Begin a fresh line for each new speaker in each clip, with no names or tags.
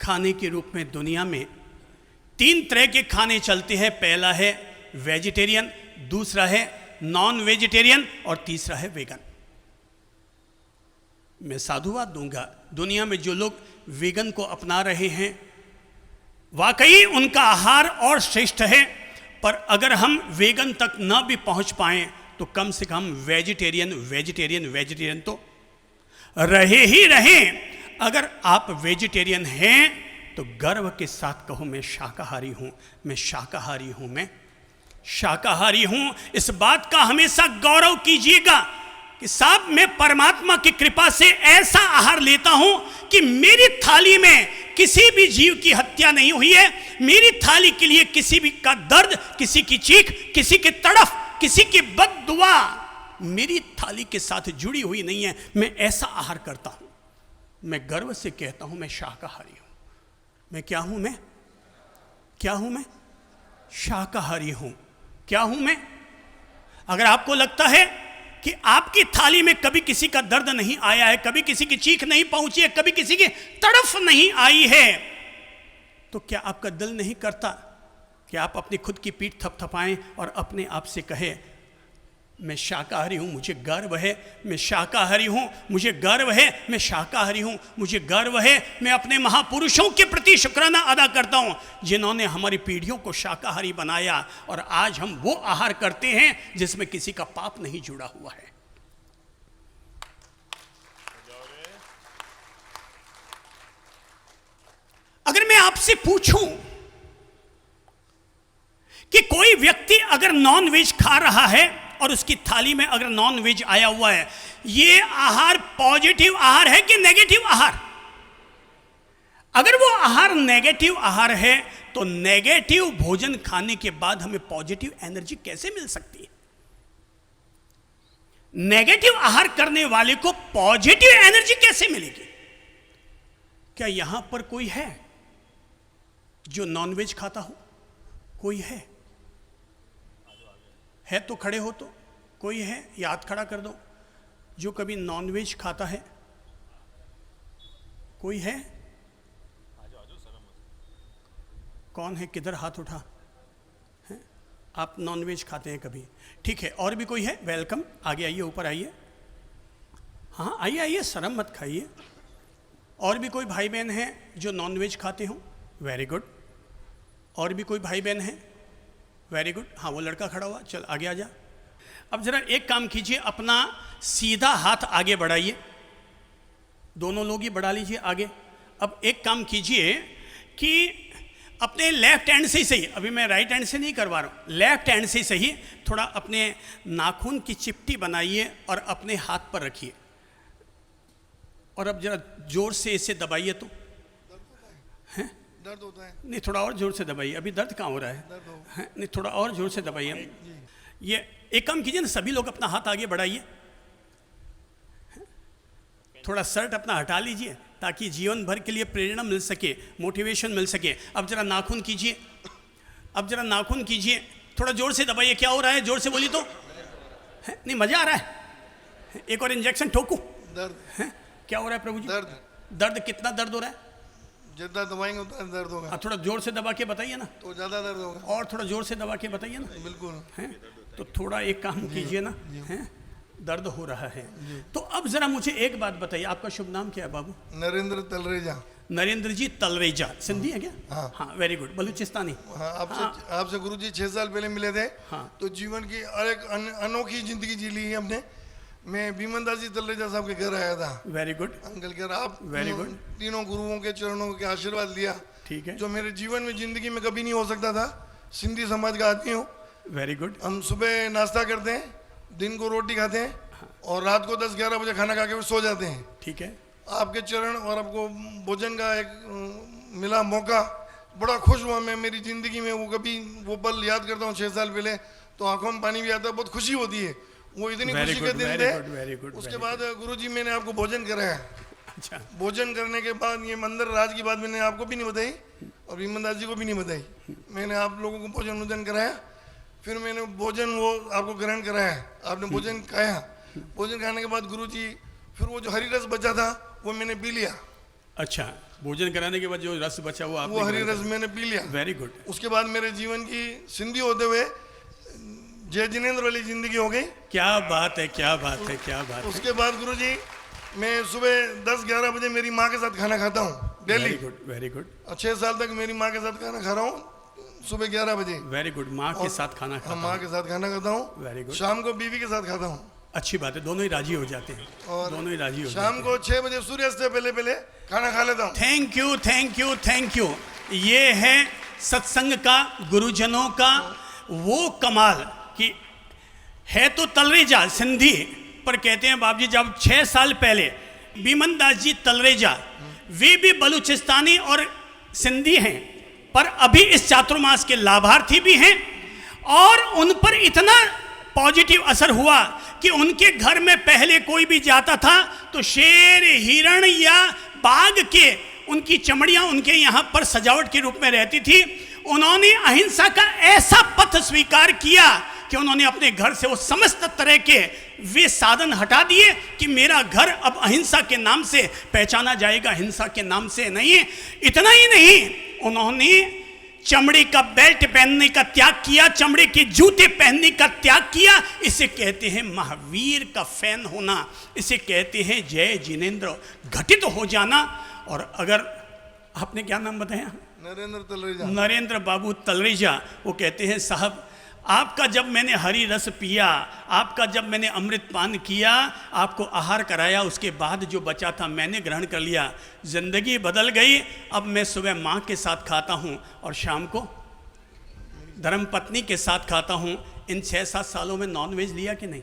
खाने के रूप में दुनिया में 3 तरह के खाने चलते हैं। पहला है वेजिटेरियन, दूसरा है नॉन वेजिटेरियन और तीसरा है वेगन। मैं साधुवाद दूंगा, दुनिया में जो लोग वेगन को अपना रहे हैं वाकई उनका आहार और श्रेष्ठ है, पर अगर हम वेगन तक न भी पहुंच पाएं तो कम से कम वेजिटेरियन तो रहे ही रहें। अगर आप वेजिटेरियन हैं तो गर्व के साथ कहो मैं शाकाहारी हूं, मैं शाकाहारी हूं, मैं शाकाहारी हूं। इस बात का हमेशा गौरव कीजिएगा कि साहब मैं परमात्मा की कृपा से ऐसा आहार लेता हूं कि मेरी थाली में किसी भी जीव की हत्या नहीं हुई है, मेरी थाली के लिए किसी भी का दर्द, किसी की चीख, किसी की तड़फ, किसी की बद्दुआ मेरी थाली के साथ जुड़ी हुई नहीं है। मैं ऐसा आहार करता हूं। मैं गर्व से कहता हूं मैं शाकाहारी हूं। मैं क्या हूं? मैं क्या हूं? मैं शाकाहारी हूं। क्या हूं मैं? अगर आपको लगता है कि आपकी थाली में कभी किसी का दर्द नहीं आया है, कभी किसी की चीख नहीं पहुंची है, कभी किसी की तड़फ नहीं आई है, तो क्या आपका दिल नहीं करता कि आप अपनी खुद की पीठ थपथपाएं और अपने आप से कहें मैं शाकाहारी हूं, मुझे गर्व है, मैं शाकाहारी हूं, मुझे गर्व है, मैं शाकाहारी हूं, मुझे गर्व है। मैं अपने महापुरुषों के प्रति शुक्राना अदा करता हूं जिन्होंने हमारी पीढ़ियों को शाकाहारी बनाया और आज हम वो आहार करते हैं जिसमें किसी का पाप नहीं जुड़ा हुआ है। अगर मैं आपसे पूछूं कि कोई व्यक्ति अगर नॉन वेज खा रहा है और उसकी थाली में अगर नॉन वेज आया हुआ है, ये आहार पॉजिटिव आहार है कि नेगेटिव आहार? अगर वो आहार नेगेटिव आहार है तो नेगेटिव भोजन खाने के बाद हमें पॉजिटिव एनर्जी कैसे मिल सकती है? नेगेटिव आहार करने वाले को पॉजिटिव एनर्जी कैसे मिलेगी? क्या यहां पर कोई है जो नॉन वेज खाता हो? कोई है? है तो खड़े हो। तो कोई है? या हाथ खड़ा कर दो जो कभी नॉनवेज खाता है। कोई है? कौन है? किधर हाथ उठा है? आप नॉनवेज खाते हैं कभी? ठीक है, और भी कोई है? वेलकम, आगे आइए, ऊपर आइए। हाँ आइए आइए, शर्म मत खाइए। और भी कोई भाई बहन है जो नॉनवेज खाते हो? Very good. और भी कोई भाई बहन है? Very good. हाँ वो लड़का खड़ा हुआ, चल आगे आ जा। अब जरा एक काम कीजिए, अपना सीधा हाथ आगे बढ़ाइए, दोनों लोग ही बढ़ा लीजिए आगे। अब एक काम कीजिए कि अपने लेफ्ट हैंड से ही सही, अभी मैं राइट हैंड से नहीं करवा रहा हूँ, लेफ्ट हैंड से सही थोड़ा अपने नाखून की चिपटी बनाइए और अपने हाथ पर रखिए और अब जरा जोर से इसे दबाइए। तो हैं? दर्द होता है? नहीं, थोड़ा और जोर से दबाइए। अभी दर्द कहाँ हो रहा है? नहीं, थोड़ा और जोर से दबाइए। ये एक काम कीजिए ना, सभी लोग अपना हाथ आगे बढ़ाइए, थोड़ा शर्ट अपना हटा लीजिए ताकि जीवन भर के लिए प्रेरणा मिल सके, मोटिवेशन मिल सके। अब जरा नाखून कीजिए, अब जरा नाखून कीजिए, थोड़ा जोर से दबाइए। क्या हो रहा है? जोर से बोलिए तो। नहीं, मजा आ रहा है? एक और इंजेक्शन ठोकू? दर्द है? क्या हो रहा है प्रभु जी? दर्द। दर्द कितना दर्द हो रहा है?
जितना दबाएंगे उतना दर्द होगा।
थोड़ा जोर से दबा के बताइए ना।
तो ज्यादा दर्द होगा।
और थोड़ा जोर से दबा के बताइए ना।
बिल्कुल
है तो थोड़ा एक काम कीजिए ना, है दर्द हो रहा है। तो अब जरा मुझे एक बात बताइए, आपका शुभ नाम क्या है बाबू?
नरेंद्र तलरेजा।
नरेंद्र जी तलरेजा, सिंधी है क्या?
हाँ
हाँ, वेरी गुड। बलूचिस्तानी?
हाँ, आपसे गुरुजी 6 साल पहले मिले थे।
हाँ।
तो जीवन की एक अनोखी जिंदगी जी ली है हमने। मैं भीमनदास जी तलरेजा साहब के घर आया था।
वेरी गुड
अंकल के घर। आप
वेरी गुड।
तीनों गुरुओं के चरणों के आशीर्वाद लिया।
ठीक है।
जो मेरे जीवन में जिंदगी में कभी नहीं हो सकता था। सिंधी समाज का आदमी हूँ।
Very good.
हम सुबह नाश्ता करते हैं, दिन को रोटी खाते हैं और रात को 10-11 बजे खाना खा के सो जाते हैं।
ठीक है।
आपके चरण और आपको भोजन का एक मिला मौका, बड़ा खुश हुआ मैं। मेरी ज़िंदगी में वो कभी वो पल याद करता हूँ 6 साल पहले, तो आंखों में पानी भी आता है, बहुत खुशी होती है। वो इतनी खुशी के दिन थे। उसके बाद गुरुजी मैंने आपको भोजन कराया।
अच्छा।
भोजन करने के बाद ये मंदिर राज की बात मैंने आपको भी नहीं बताई और भीमनदास जी को भी नहीं बताई। मैंने आप लोगों को भोजन कराया, फिर मैंने भोजन वो आपको ग्रहण कराया, आपने भोजन खाया। भोजन खाने के बाद गुरुजी फिर वो जो हरी रस बचा था वो मैंने पी लिया।
अच्छा, भोजन कराने के बाद जो रस बचा वो आपने
वो हरी
ग्रहण
रस मैंने पी लिया।
कर- वेरी गुड।
उसके बाद मेरे जीवन की सिंधी होते हुए जय जिनेंद्र वाली जिंदगी हो गई।
क्या बात है, क्या बात है, क्या बात है।
उसके बाद गुरुजी मैं सुबह 10-11 बजे मेरी माँ के साथ खाना खाता हूँ daily.
Very good, very good,
और 6 साल तक मेरी माँ के साथ खाना खा रहा हूँ सुबह 11 बजे।
Very good. माँ के साथ खाना
हाँ,
खाता
माँ
हूँ।
के साथ खाना खाता हूँ।
Very good.
शाम को बीवी के साथ खाता हूँ।
अच्छी बात है, दोनों ही राजी हो जाते हैं।
और
दोनों ही राजी हो जाते
शाम
हैं।
को 6 बजे सूर्यास्त से पहले पहले खाना खा लेता हूँ।
Thank you, thank you, thank you. ये है सत्संग का, गुरुजनों का वो कमाल कि है तो तलरेजा सिंधी, पर कहते हैं बाप जी जब 6 साल पहले बीमन दास जी तलरेजा, वे भी बलूचिस्तानी और सिंधी हैं, पर अभी इस चातुर्मास के लाभार्थी भी हैं, और उन पर इतना पॉजिटिव असर हुआ कि उनके घर में पहले कोई भी जाता था तो शेर, हिरण या बाघ के उनकी चमड़ियां उनके यहाँ पर सजावट के रूप में रहती थी। उन्होंने अहिंसा का ऐसा पथ स्वीकार किया कि उन्होंने अपने घर से वो समस्त तरह के वे साधन हटा दिए कि मेरा घर अब अहिंसा के नाम से पहचाना जाएगा, हिंसा के नाम से नहीं। इतना ही नहीं, उन्होंने चमड़े का बेल्ट पहनने का त्याग किया, चमड़े के जूते पहनने का त्याग किया। इसे कहते हैं महावीर का फैन होना, इसे कहते हैं जय जिनेंद्र घटित हो जाना। और अगर आपने क्या नाम बताया?
नरेंद्र तलरेजा।
नरेंद्र बाबू तलरेजा। वो कहते हैं साहब आपका जब मैंने हरी रस पिया, आपका जब मैंने अमृत पान किया, आपको आहार कराया, उसके बाद जो बचा था मैंने ग्रहण कर लिया, जिंदगी बदल गई। अब मैं सुबह माँ के साथ खाता हूँ और शाम को धर्मपत्नी के साथ खाता हूँ। इन 6-7 सालों में नॉनवेज लिया कि नहीं?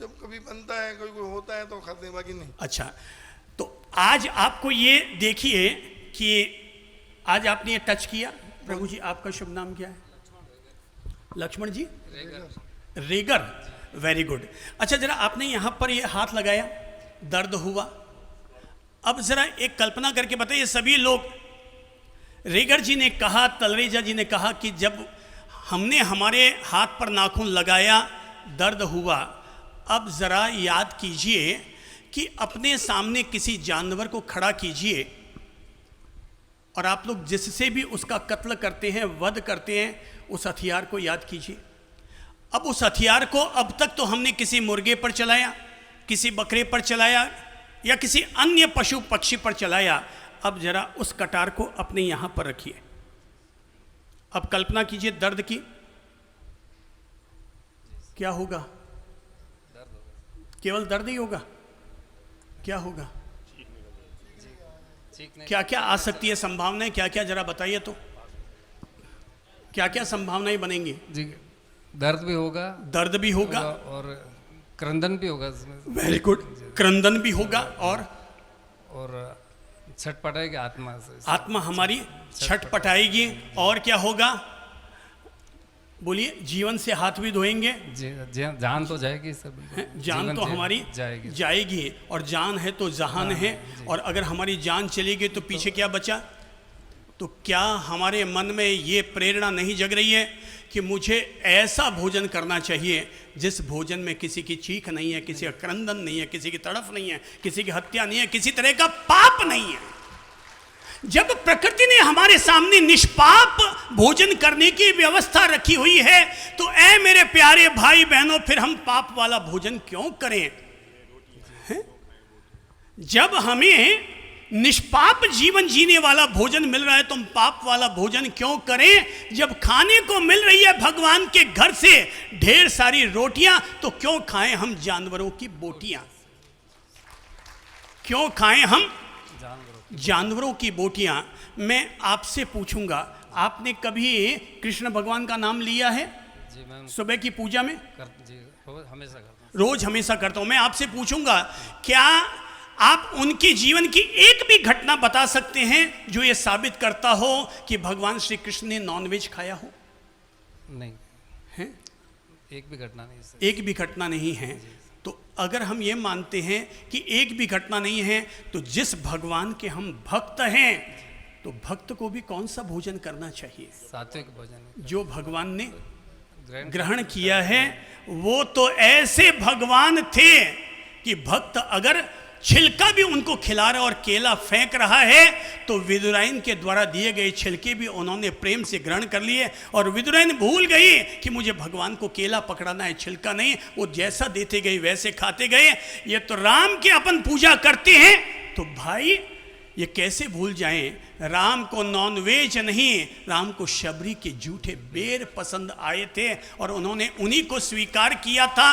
जब कभी बनता है, कोई होता है तो खाते हैं, बाकी नहीं।
अच्छा, तो आज आपको ये देखिए कि आज आपने ये टच किया। प्रभु जी आपका शुभ नाम क्या है? लक्ष्मण जी रेगर। Very good. अच्छा, जरा आपने यहाँ पर ये हाथ लगाया, दर्द हुआ। अब जरा एक कल्पना करके बताइए, सभी लोग, रेगर जी ने कहा, तलरेजा जी ने कहा कि जब हमने हमारे हाथ पर नाखून लगाया दर्द हुआ। अब जरा याद कीजिए कि अपने सामने किसी जानवर को खड़ा कीजिए और आप लोग जिससे भी उसका कत्ल करते हैं, वध करते हैं, उस हथियार को याद कीजिए। अब उस हथियार को अब तक तो हमने किसी मुर्गे पर चलाया, किसी बकरे पर चलाया या किसी अन्य पशु पक्षी पर चलाया। अब जरा उस कटार को अपने यहां पर रखिए। अब कल्पना कीजिए दर्द की, क्या होगा? केवल दर्द ही होगा? क्या होगा? क्या क्या आ सकती है संभावनाएं, क्या क्या जरा बताइए तो, क्या क्या संभावनाएं बनेंगी?
जी, दर्द भी होगा,
दर्द भी होगा
और क्रंदन भी होगा इसमें।
Very good. क्रंदन भी होगा और
छटपटाएगी आत्मा से।
आत्मा हमारी छटपटाएगी। और क्या होगा? बोलिए। जीवन से हाथ भी धोएंगे।
जान तो जाएगी सब,
जान तो हमारी जाएगी और जान है तो जहान है। और अगर हमारी जान चली गई तो पीछे क्या बचा? तो क्या हमारे मन में ये प्रेरणा नहीं जग रही है कि मुझे ऐसा भोजन करना चाहिए जिस भोजन में किसी की चीख नहीं है, किसी का क्रंदन नहीं है, किसी की तड़फ नहीं है, किसी की हत्या नहीं है, किसी तरह का पाप नहीं है। जब प्रकृति ने हमारे सामने निष्पाप भोजन करने की व्यवस्था रखी हुई है तो ऐ मेरे प्यारे भाई बहनों, फिर हम पाप वाला भोजन क्यों करें? जब हमें निष्पाप जीवन जीने वाला भोजन मिल रहा है तो हम पाप वाला भोजन क्यों करें? जब खाने को मिल रही है भगवान के घर से ढेर सारी रोटियां, तो क्यों खाएं हम जानवरों की बोटियां? क्यों खाएं हम जानवरों की बोटियां? मैं आपसे पूछूंगा, आपने कभी कृष्ण भगवान का नाम लिया है?
जी मैम,
सुबह की पूजा में
हमेशा करता हूँ।
रोज हमेशा करता हूं। मैं आपसे पूछूंगा, क्या आप उनके जीवन की एक भी घटना बता सकते हैं जो ये साबित करता हो कि भगवान श्री कृष्ण ने नॉनवेज खाया हो?
नहीं
है?
एक भी घटना नहीं सर।
एक भी घटना नहीं है। तो अगर हम ये मानते हैं कि एक भी घटना नहीं है, तो जिस भगवान के हम भक्त हैं, तो भक्त को भी कौन सा भोजन करना चाहिए?
सात्विक भोजन
जो भगवान ने ग्रहण किया है। वो तो ऐसे भगवान थे कि भक्त अगर छिलका भी उनको खिला रहा है और केला फेंक रहा है, तो विदुराइन के द्वारा दिए गए छिलके भी उन्होंने प्रेम से ग्रहण कर लिए। और विदुराइन भूल गई कि मुझे भगवान को केला पकड़ाना है, छिलका नहीं। वो जैसा देते गए वैसे खाते गए। ये तो राम की अपन पूजा करते हैं, तो भाई ये कैसे भूल जाएं, राम को नॉनवेज नहीं, राम को शबरी के जूठे बेर पसंद आए थे और उन्होंने उन्हीं को स्वीकार किया था।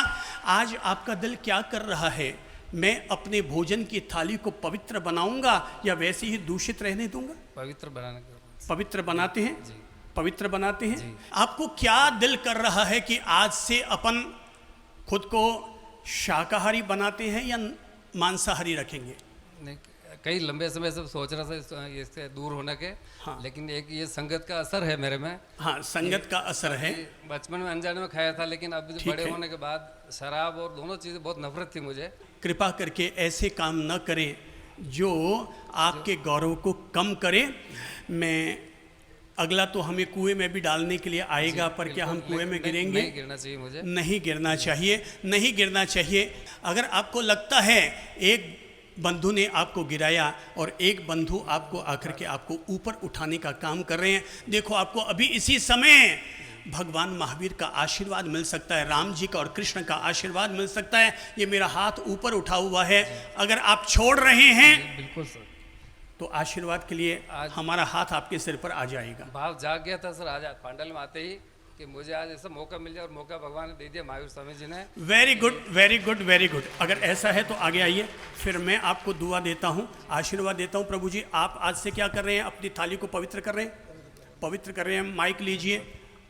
आज आपका दिल क्या कर रहा है? मैं अपने भोजन की थाली को पवित्र बनाऊंगा या वैसे ही दूषित रहने दूंगा?
पवित्र बनाने के
पवित्र बनाते हैं,
जी।
पवित्र बनाते हैं।
जी।
आपको क्या दिल कर रहा है कि आज से अपन खुद को शाकाहारी बनाते हैं या मांसाहारी रखेंगे?
नहीं, कई लंबे समय से सोच रहा था इससे दूर होने के।
हाँ।
लेकिन एक ये संगत का असर है मेरे में।
हाँ, संगत का असर है।
बचपन में अनजाने में खाया था, लेकिन अब
ठीक
बड़े
है।
होने के बाद शराब और दोनों चीज़ें बहुत नफरत थी मुझे।
कृपा करके ऐसे काम न करें जो आपके गौरव को कम करे। मैं अगला तो हमें कुएं में भी डालने के लिए आएगा, पर क्या हम कुएं में गिरेंगे?
नहीं गिरना चाहिए मुझे।
नहीं गिरना चाहिए, नहीं गिरना चाहिए। अगर आपको लगता है एक बंधु ने आपको गिराया और एक बंधु आपको आकर के आपको ऊपर उठाने का काम कर रहे हैं, देखो आपको अभी इसी समय भगवान महावीर का आशीर्वाद मिल सकता है, राम जी का और कृष्ण का आशीर्वाद मिल सकता है। ये मेरा हाथ ऊपर उठा हुआ है, अगर आप छोड़ रहे हैं
बिल्कुल सर,
तो आशीर्वाद के लिए हमारा हाथ आपके सिर पर आ जाएगा।
भाव जाग गया था सर आज पांडल में आते ही कि मुझे आज ऐसा मौका मिल जाए, और मौका भगवान ने दे दिया महावीर स्वामी जी ने।
Very good, very good, very good. अगर ऐसा है तो आगे आइए, फिर मैं आपको दुआ देता हूँ, आशीर्वाद देता हूँ। प्रभु जी, आप आज से क्या कर रहे हैं? अपनी थाली को पवित्र कर रहे हैं, पवित्र कर रहे हैं। माइक लीजिए,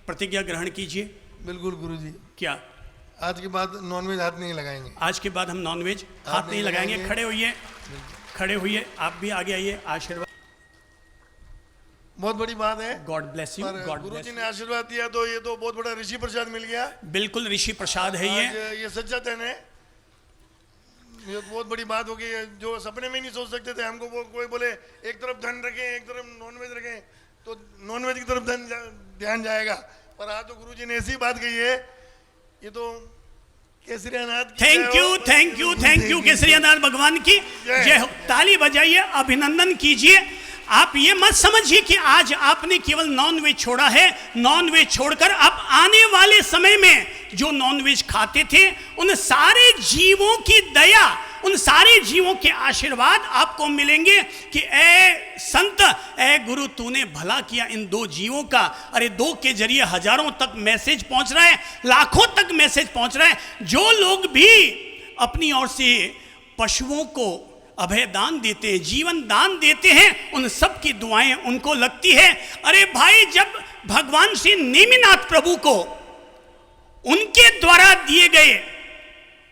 प्रतिज्ञा ग्रहण कीजिए।
बिल्कुल गुरुजी,
क्या
आज के बाद नॉनवेज हाथ नहीं लगाएंगे?
आज के बाद हम नॉनवेज हाथ नहीं लगाएंगे। खड़े होइए, खड़े होइए, आप भी आगे आइए। आशीर्वाद,
बहुत बड़ी बात है।
गॉड ब्लेस यू,
पर
गॉड
गुरु
ब्लेस
जी ने आशीर्वाद दिया तो ये तो बहुत बड़ा ऋषि प्रसाद मिल गया।
बिल्कुल ऋषि प्रसाद है
आज
ये।
ये सच्चा धन है। ये बहुत बड़ी बात होगी, जो सपने में नहीं सोच सकते थे। हमको वो कोई बोले एक तरफ धन रखें, एक तरफ नॉनवेज रखें, तो नॉनवेज की तरफ ध्यान जाएगा। पर आज तो गुरु जी ने ऐसी बात कही है, ये तो केसरियानाथ की
thank you, thank you, thank you. Kesariyanath भगवान की जय हो। ताली बजाइए, अभिनंदन कीजिए। आप ये मत समझिए कि आज आपने केवल नॉनवेज छोड़ा है। नॉनवेज छोड़कर आप आने वाले समय में जो नॉनवेज खाते थे, उन सारे जीवों की दया, उन सारे जीवों के आशीर्वाद आपको मिलेंगे कि ए संत, ए गुरु, तूने भला किया इन दो जीवों का। अरे दो के जरिए हजारों तक मैसेज पहुंच रहा है, लाखों तक मैसेज पहुंच रहा है। जो लोग भी अपनी ओर से पशुओं को अभय दान देते हैं, जीवन दान देते हैं, उन सब की दुआएं उनको लगती है। अरे भाई, जब भगवान श्री नेमिनाथ प्रभु को उनके द्वारा दिए गए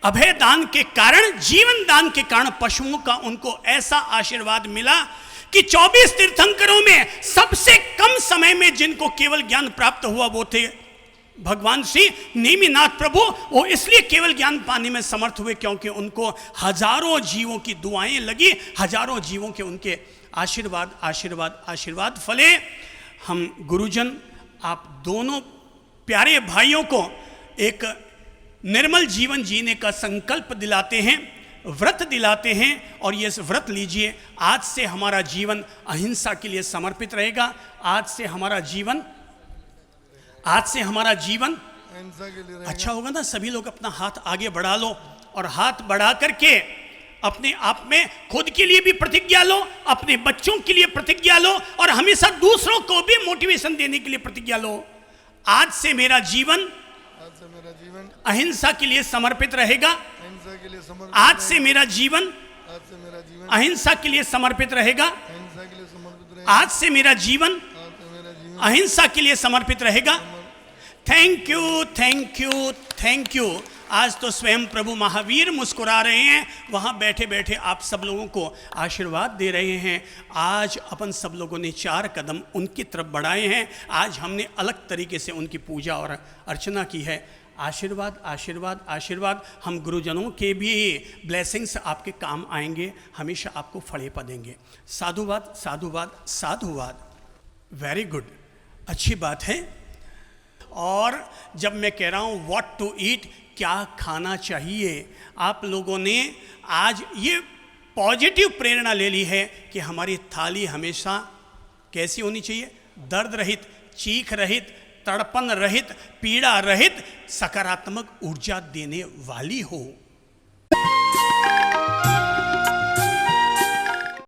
अभय दान के कारण, जीवन दान के कारण पशुओं का उनको ऐसा आशीर्वाद मिला कि 24 तीर्थंकरों में सबसे कम समय में जिनको केवल ज्ञान प्राप्त हुआ वो थे भगवान श्री नेमिनाथ प्रभु। वो इसलिए केवल ज्ञान पाने में समर्थ हुए क्योंकि उनको हजारों जीवों की दुआएं लगी, हजारों जीवों के उनके आशीर्वाद आशीर्वाद आशीर्वाद फले। हम गुरुजन आप दोनों प्यारे भाइयों को एक निर्मल जीवन जीने का संकल्प दिलाते हैं, व्रत दिलाते हैं। और ये व्रत लीजिए, आज से हमारा जीवन अहिंसा के लिए समर्पित रहेगा। आज से हमारा जीवन
अहिंसा के लिए
अच्छा होगा ना। सभी लोग अपना हाथ आगे बढ़ा लो और हाथ बढ़ा करके अपने आप में खुद के लिए भी प्रतिज्ञा लो, अपने बच्चों के लिए प्रतिज्ञा लो और हमेशा दूसरों को भी मोटिवेशन देने के लिए प्रतिज्ञा लो। आज से मेरा जीवन अहिंसा के लिए समर्पित रहेगा।
अहिंसा के लिए समर्पित।
आज से मेरा जीवन अहिंसा के लिए समर्पित रहेगा।
अहिंसा के लिए समर्पित रहेगा।
आज से मेरा जीवन अहिंसा के लिए समर्पित रहेगा। Thank you, thank you, thank you. आज तो स्वयं प्रभु महावीर मुस्कुरा रहे हैं, वहाँ बैठे बैठे आप सब लोगों को आशीर्वाद दे रहे हैं। आज अपन सब लोगों ने 4 कदम उनकी तरफ बढ़ाए हैं। आज हमने अलग तरीके से उनकी पूजा और अर्चना की है। आशीर्वाद, आशीर्वाद, आशीर्वाद। हम गुरुजनों के भी ब्लेसिंग्स आपके काम आएंगे, हमेशा आपको फले पदेंगे। साधुवाद, साधुवाद, साधुवाद। वेरी गुड, अच्छी बात है। और जब मैं कह रहा हूँ व्हाट टू ईट, क्या खाना चाहिए, आप लोगों ने आज ये पॉजिटिव प्रेरणा ले ली है कि हमारी थाली हमेशा कैसी होनी चाहिए, दर्द रहित, चीख रहित, तड़पन रहित, पीड़ा रहित, सकारात्मक ऊर्जा देने वाली हो।